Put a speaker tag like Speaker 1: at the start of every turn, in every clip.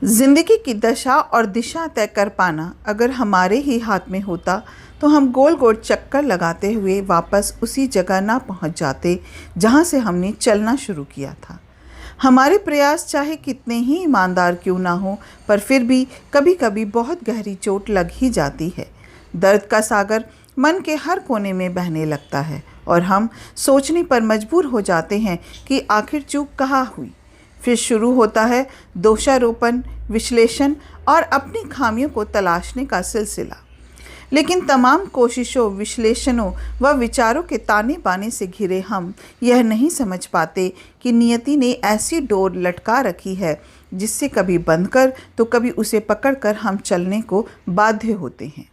Speaker 1: जिंदगी की दशा और दिशा तय कर पाना अगर हमारे ही हाथ में होता तो हम गोल गोल चक्कर लगाते हुए वापस उसी जगह ना पहुंच जाते जहां से हमने चलना शुरू किया था। हमारे प्रयास चाहे कितने ही ईमानदार क्यों ना हो, पर फिर भी कभी कभी बहुत गहरी चोट लग ही जाती है। दर्द का सागर मन के हर कोने में बहने लगता है और हम सोचने पर मजबूर हो जाते हैं कि आखिर चूक कहाँ हुई। फिर शुरू होता है दोषारोपण, विश्लेषण और अपनी खामियों को तलाशने का सिलसिला। लेकिन तमाम कोशिशों, विश्लेषणों व विचारों के ताने बाने से घिरे हम यह नहीं समझ पाते कि नियति ने ऐसी डोर लटका रखी है जिससे कभी बंद कर तो कभी उसे पकड़कर हम चलने को बाध्य होते हैं।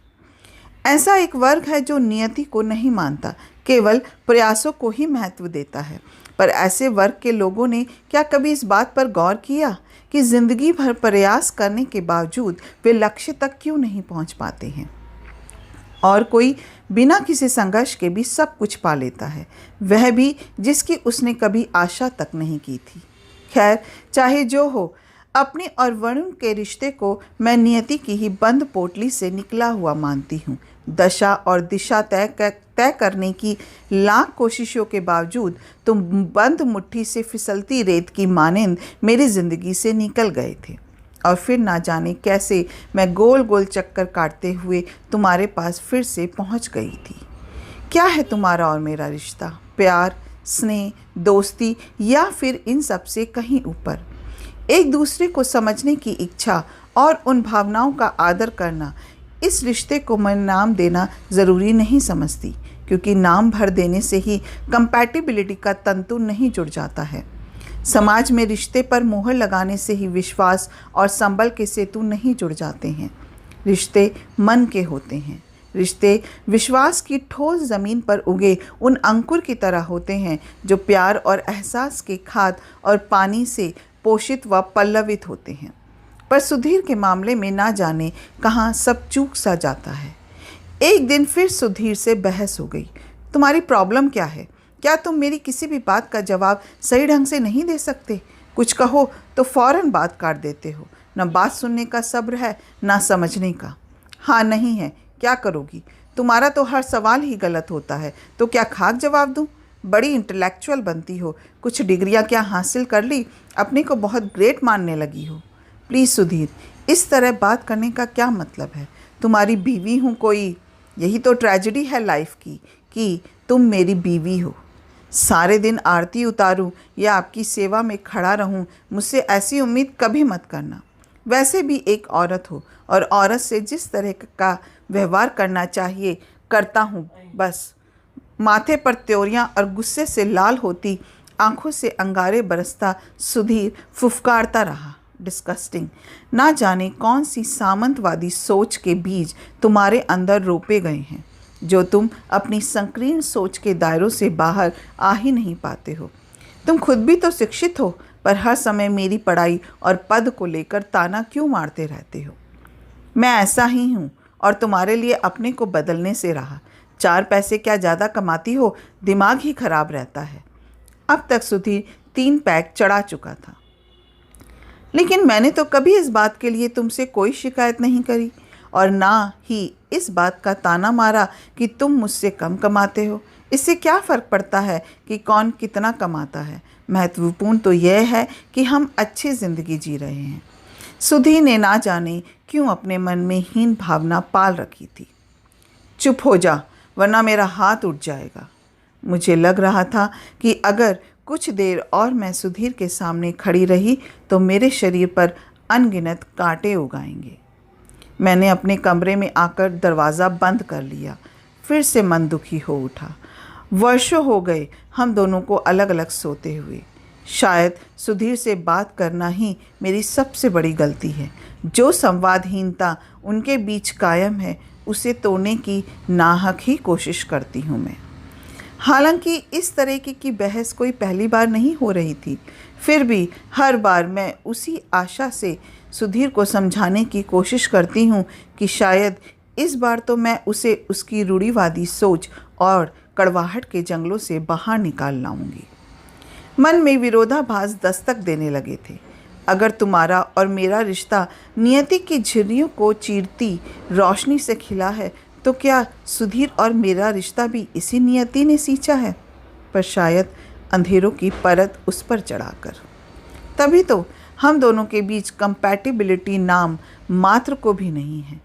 Speaker 1: ऐसा एक वर्ग है जो नियति को नहीं मानता, केवल प्रयासों को ही महत्व देता है। पर ऐसे वर्ग के लोगों ने क्या कभी इस बात पर गौर किया कि जिंदगी भर प्रयास करने के बावजूद वे लक्ष्य तक क्यों नहीं पहुंच पाते हैं? और कोई बिना किसी संघर्ष के भी सब कुछ पा लेता है, वह भी जिसकी उसने कभी आशा तक नहीं की थी। खैर, चाहे जो हो, अपने और वरुण के रिश्ते को मैं नियति की ही बंद पोटली से निकला हुआ मानती हूँ। दशा और दिशा तय करने की लाख कोशिशों के बावजूद तुम बंद मुट्ठी से फिसलती रेत की मानिंद मेरी ज़िंदगी से निकल गए थे और फिर ना जाने कैसे मैं गोल गोल चक्कर काटते हुए तुम्हारे पास फिर से पहुंच गई थी। क्या है तुम्हारा और मेरा रिश्ता? प्यार, स्नेह, दोस्ती या फिर इन सब से कहीं ऊपर? एक दूसरे को समझने की इच्छा और उन भावनाओं का आदर करना। इस रिश्ते को मैं नाम देना ज़रूरी नहीं समझती, क्योंकि नाम भर देने से ही कंपैटिबिलिटी का तंतु नहीं जुड़ जाता है। समाज में रिश्ते पर मोहर लगाने से ही विश्वास और संबल के सेतु नहीं जुड़ जाते हैं। रिश्ते मन के होते हैं। रिश्ते विश्वास की ठोस ज़मीन पर उगे उन अंकुर की तरह होते हैं जो प्यार और एहसास के खाद और पानी से पोषित व पल्लवित होते हैं। पर सुधीर के मामले में ना जाने कहाँ सब चूक सा जाता है। एक दिन फिर सुधीर से बहस हो गई। तुम्हारी प्रॉब्लम क्या है? क्या तुम मेरी किसी भी बात का जवाब सही ढंग से नहीं दे सकते? कुछ कहो तो फौरन बात काट देते हो। न बात सुनने का सब्र है, ना समझने का। हाँ नहीं है, क्या करोगी? तुम्हारा तो हर सवाल ही गलत होता है, तो क्या खाक जवाब दूँ? बड़ी इंटेलेक्चुअल बनती हो, कुछ डिग्रियां क्या हासिल कर ली, अपने को बहुत ग्रेट मानने लगी हो। प्लीज़ सुधीर, इस तरह बात करने का क्या मतलब है? तुम्हारी बीवी हूँ कोई, यही तो ट्रेजेडी है लाइफ की कि तुम मेरी बीवी हो। सारे दिन आरती उतारूं या आपकी सेवा में खड़ा रहूं, मुझसे ऐसी उम्मीद कभी मत करना। वैसे भी एक औरत हो और औरत से जिस तरह का व्यवहार करना चाहिए करता हूँ बस। माथे पर त्योरियां और गुस्से से लाल होती आंखों से अंगारे बरसता सुधीर फुफकारता रहा। डिस्कस्टिंग। ना जाने कौन सी सामंतवादी सोच के बीज तुम्हारे अंदर रोपे गए हैं जो तुम अपनी संकीर्ण सोच के दायरों से बाहर आ ही नहीं पाते हो। तुम खुद भी तो शिक्षित हो, पर हर समय मेरी पढ़ाई और पद को लेकर ताना क्यों मारते रहते हो? मैं ऐसा ही हूँ और तुम्हारे लिए अपने को बदलने से रहा। 4 पैसे क्या ज़्यादा कमाती हो, दिमाग ही खराब रहता है। अब तक सुधीर 3 पैक चढ़ा चुका था, लेकिन मैंने तो कभी इस बात के लिए तुमसे कोई शिकायत नहीं करी और ना ही इस बात का ताना मारा कि तुम मुझसे कम कमाते हो। इससे क्या फ़र्क पड़ता है कि कौन कितना कमाता है? महत्वपूर्ण तो यह है कि हम अच्छी ज़िंदगी जी रहे हैं। सुधीर ने ना जाने क्यों अपने मन में हीन भावना पाल रखी थी। चुप हो जा, वरना मेरा हाथ उठ जाएगा। मुझे लग रहा था कि अगर कुछ देर और मैं सुधीर के सामने खड़ी रही तो मेरे शरीर पर अनगिनत कांटे उगाएंगे। मैंने अपने कमरे में आकर दरवाज़ा बंद कर लिया। फिर से मन दुखी हो उठा। वर्षों हो गए हम दोनों को अलग अलग सोते हुए। शायद सुधीर से बात करना ही मेरी सबसे बड़ी गलती है। जो संवादहीनता उनके बीच कायम है, उसे तोड़ने की नाहक ही कोशिश करती हूँ मैं। हालांकि इस तरह की बहस कोई पहली बार नहीं हो रही थी, फिर भी हर बार मैं उसी आशा से सुधीर को समझाने की कोशिश करती हूँ कि शायद इस बार तो मैं उसे उसकी रूढ़िवादी सोच और कड़वाहट के जंगलों से बाहर निकाल लाऊंगी। मन में विरोधाभास दस्तक देने लगे थे। अगर तुम्हारा और मेरा रिश्ता नियति की झिर्रियों को चीरती रोशनी से खिला है, तो क्या सुधीर और मेरा रिश्ता भी इसी नियति ने सींचा है, पर शायद अंधेरों की परत उस पर चढ़ाकर। तभी तो हम दोनों के बीच कंपैटिबिलिटी नाम मात्र को भी नहीं है,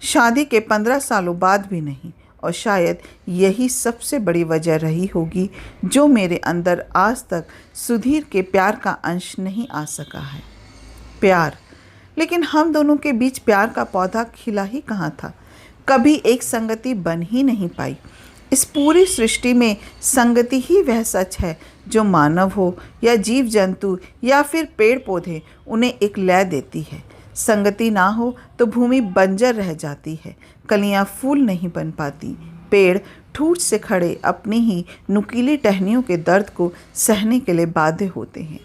Speaker 1: शादी के 15 सालों बाद भी नहीं। और शायद यही सबसे बड़ी वजह रही होगी जो मेरे अंदर आज तक सुधीर के प्यार का अंश नहीं आ सका है। प्यार, लेकिन हम दोनों के बीच प्यार का पौधा खिला ही कहाँ था। कभी एक संगति बन ही नहीं पाई। इस पूरी सृष्टि में संगति ही वह सच है जो मानव हो या जीव जंतु या फिर पेड़ पौधे, उन्हें एक लय देती है। संगति ना हो तो भूमि बंजर रह जाती है, कलियां फूल नहीं बन पाती, पेड़ ठूठ से खड़े अपनी ही नुकीली टहनियों के दर्द को सहने के लिए बाध्य होते हैं।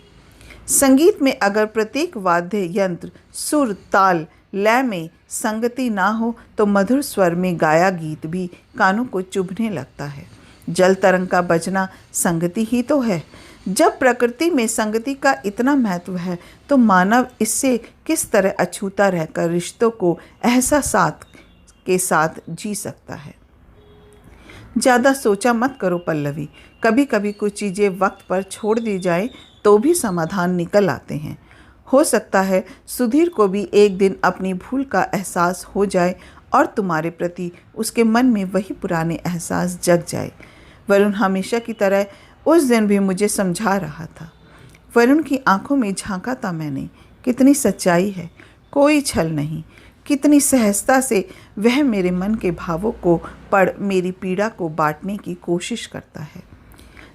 Speaker 1: संगीत में अगर प्रत्येक वाद्य यंत्र सुर ताल लय में संगति ना हो तो मधुर स्वर में गाया गीत भी कानों को चुभने लगता है। जल तरंग का बजना संगति ही तो है। जब प्रकृति में संगति का इतना महत्व है तो मानव इससे किस तरह अछूता रहकर रिश्तों को एहसासात के साथ जी सकता है। ज़्यादा सोचा मत करो पल्लवी। कभी कभी कुछ चीज़ें वक्त पर छोड़ दी जाए तो भी समाधान निकल आते हैं। हो सकता है सुधीर को भी एक दिन अपनी भूल का एहसास हो जाए और तुम्हारे प्रति उसके मन में वही पुराने एहसास जग जाए। वरुण हमेशा की तरह उस दिन भी मुझे समझा रहा था। वरुण की आंखों में झांका था मैंने। कितनी सच्चाई है, कोई छल नहीं। कितनी सहजता से वह मेरे मन के भावों को पढ़ मेरी पीड़ा को बांटने की कोशिश करता है।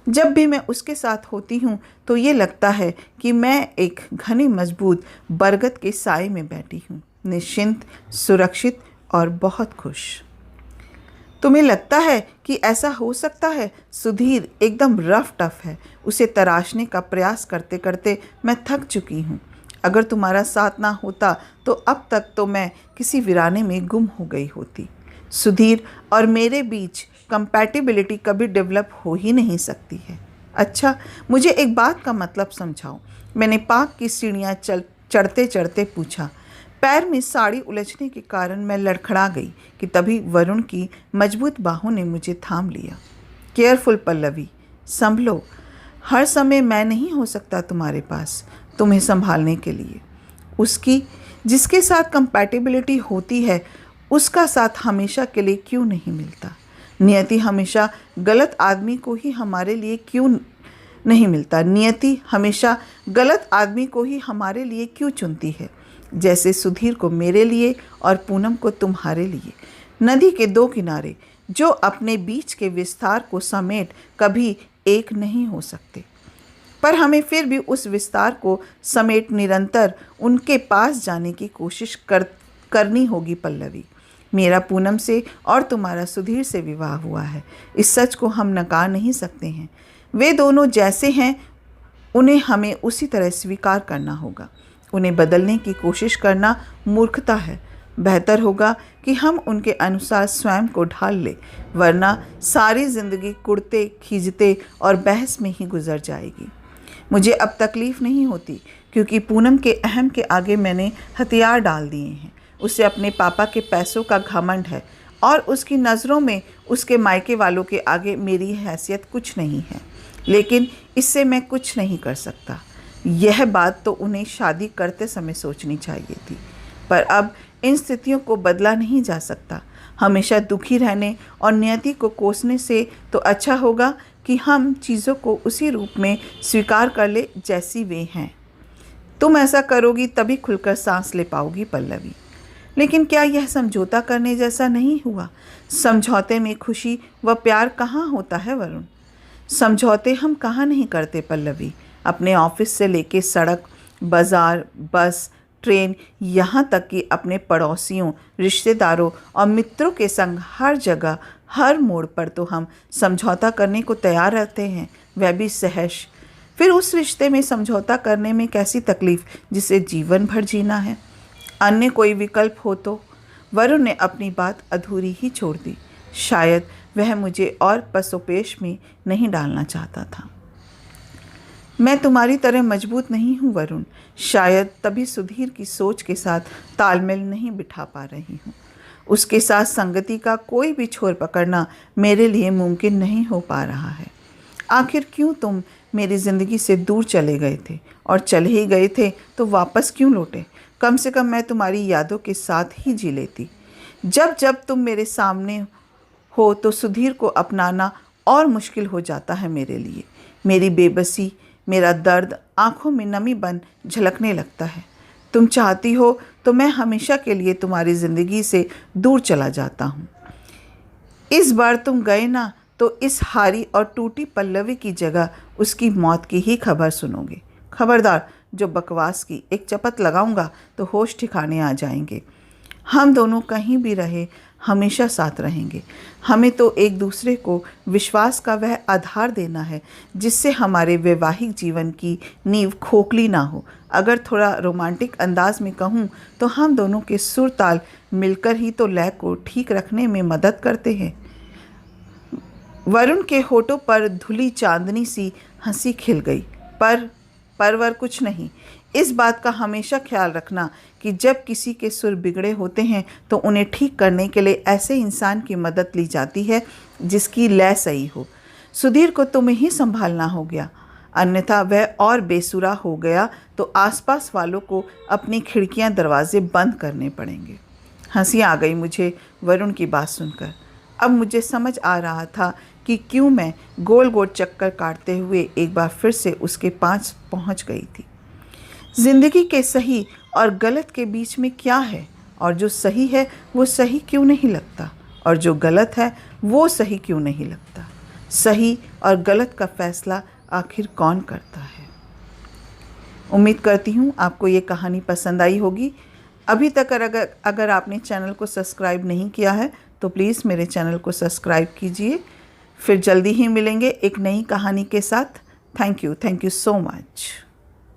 Speaker 1: जब भी मैं उसके साथ होती हूँ तो ये लगता है कि मैं एक घनी मजबूत बरगद के साए में बैठी हूँ, निश्चिंत, सुरक्षित और बहुत खुश। तुम्हें लगता है कि ऐसा हो सकता है? सुधीर एकदम रफ टफ है। उसे तराशने का प्रयास करते करते मैं थक चुकी हूँ। अगर तुम्हारा साथ ना होता तो अब तक तो मैं किसी वीराने में गुम हो गई होती। सुधीर और मेरे बीच कंपैटिबिलिटी कभी डेवलप हो ही नहीं सकती है। अच्छा, मुझे एक बात का मतलब समझाओ। मैंने पाक की सीढ़ियाँ चढ़ते चढ़ते पूछा। पैर में साड़ी उलझने के कारण मैं लड़खड़ा गई कि तभी वरुण की मजबूत बाहों ने मुझे थाम लिया। केयरफुल पल्लवी, संभलो। हर समय मैं नहीं हो सकता तुम्हारे पास तुम्हें संभालने के लिए। उसकी जिसके साथ कंपैटिबिलिटी होती है उसका साथ हमेशा के लिए क्यों नहीं मिलता? नियति हमेशा गलत आदमी को ही हमारे लिए क्यों नहीं मिलता? नियति हमेशा गलत आदमी को ही हमारे लिए क्यों चुनती है? जैसे सुधीर को मेरे लिए और पूनम को तुम्हारे लिए। नदी के दो किनारे जो अपने बीच के विस्तार को समेट कभी एक नहीं हो सकते, पर हमें फिर भी उस विस्तार को समेट निरंतर उनके पास जाने की कोशिश करनी होगी पल्लवी। मेरा पूनम से और तुम्हारा सुधीर से विवाह हुआ है। इस सच को हम नकार नहीं सकते हैं। वे दोनों जैसे हैं उन्हें हमें उसी तरह स्वीकार करना होगा। उन्हें बदलने की कोशिश करना मूर्खता है। बेहतर होगा कि हम उनके अनुसार स्वयं को ढाल लें, वरना सारी ज़िंदगी कुड़ते खींचते और बहस में ही गुजर जाएगी। मुझे अब तकलीफ़ नहीं होती क्योंकि पूनम के अहम के आगे मैंने हथियार डाल दिए हैं। उसे अपने पापा के पैसों का घमंड है और उसकी नज़रों में उसके मायके वालों के आगे मेरी हैसियत कुछ नहीं है। लेकिन इससे मैं कुछ नहीं कर सकता। यह बात तो उन्हें शादी करते समय सोचनी चाहिए थी, पर अब इन स्थितियों को बदला नहीं जा सकता। हमेशा दुखी रहने और नियति को कोसने से तो अच्छा होगा कि हम चीज़ों को उसी रूप में स्वीकार कर ले जैसी वे हैं। तुम ऐसा करोगी तभी खुलकर सांस ले पाओगी पल्लवी। लेकिन क्या यह समझौता करने जैसा नहीं हुआ? समझौते में खुशी व प्यार कहाँ होता है वरुण? समझौते हम कहाँ नहीं करते पल्लवी। अपने ऑफिस से लेके सड़क, बाज़ार, बस, ट्रेन, यहाँ तक कि अपने पड़ोसियों, रिश्तेदारों और मित्रों के संग हर जगह, हर मोड़ पर तो हम समझौता करने को तैयार रहते हैं, वह भी सहज। फिर उस रिश्ते में समझौता करने में कैसी तकलीफ़ जिसे जीवन भर जीना है? अन्य कोई विकल्प हो तो? वरुण ने अपनी बात अधूरी ही छोड़ दी। शायद वह मुझे और पसोपेश में नहीं डालना चाहता था। मैं तुम्हारी तरह मजबूत नहीं हूँ वरुण, शायद तभी सुधीर की सोच के साथ तालमेल नहीं बिठा पा रही हूँ। उसके साथ संगति का कोई भी छोर पकड़ना मेरे लिए मुमकिन नहीं हो पा रहा है। आखिर क्यों तुम मेरी ज़िंदगी से दूर चले गए थे, और चले ही गए थे तो वापस क्यों लौटे? कम से कम मैं तुम्हारी यादों के साथ ही जी लेती। जब जब तुम मेरे सामने हो तो सुधीर को अपनाना और मुश्किल हो जाता है मेरे लिए। मेरी बेबसी, मेरा दर्द आंखों में नमी बन झलकने लगता है। तुम चाहती हो तो मैं हमेशा के लिए तुम्हारी ज़िंदगी से दूर चला जाता हूँ। इस बार तुम गए ना तो इस हारी और टूटी पल्लवी की जगह उसकी मौत की ही खबर सुनोगे। खबरदार, जो बकवास की एक चपत लगाऊंगा तो होश ठिकाने आ जाएंगे। हम दोनों कहीं भी रहे हमेशा साथ रहेंगे। हमें तो एक दूसरे को विश्वास का वह आधार देना है जिससे हमारे वैवाहिक जीवन की नींव खोखली ना हो। अगर थोड़ा रोमांटिक अंदाज में कहूँ तो हम दोनों के सुर ताल मिलकर ही तो लय को ठीक रखने में मदद करते हैं। वरुण के होठों पर धुली चांदनी सी हंसी खिल गई, परवर कुछ नहीं। इस बात का हमेशा ख्याल रखना कि जब किसी के सुर बिगड़े होते हैं तो उन्हें ठीक करने के लिए ऐसे इंसान की मदद ली जाती है जिसकी लय सही हो। सुधीर को तुम्हें ही संभालना हो गया, अन्यथा वह और बेसुरा हो गया तो आसपास वालों को अपनी खिड़कियां दरवाजे बंद करने पड़ेंगे। हंसी आ गई मुझे वरुण की बात सुनकर। अब मुझे समझ आ रहा था कि क्यों मैं गोल गोल चक्कर काटते हुए एक बार फिर से उसके पास पहुंच गई थी। ज़िंदगी के सही और गलत के बीच में क्या है, और जो सही है वो सही क्यों नहीं लगता, और जो गलत है वो सही क्यों नहीं लगता? सही और गलत का फैसला आखिर कौन करता है? उम्मीद करती हूँ आपको ये कहानी पसंद आई होगी। अभी तक अगर आपने चैनल को सब्सक्राइब नहीं किया है तो प्लीज़ मेरे चैनल को सब्सक्राइब कीजिए। फिर जल्दी ही मिलेंगे एक नई कहानी के साथ। Thank you so much.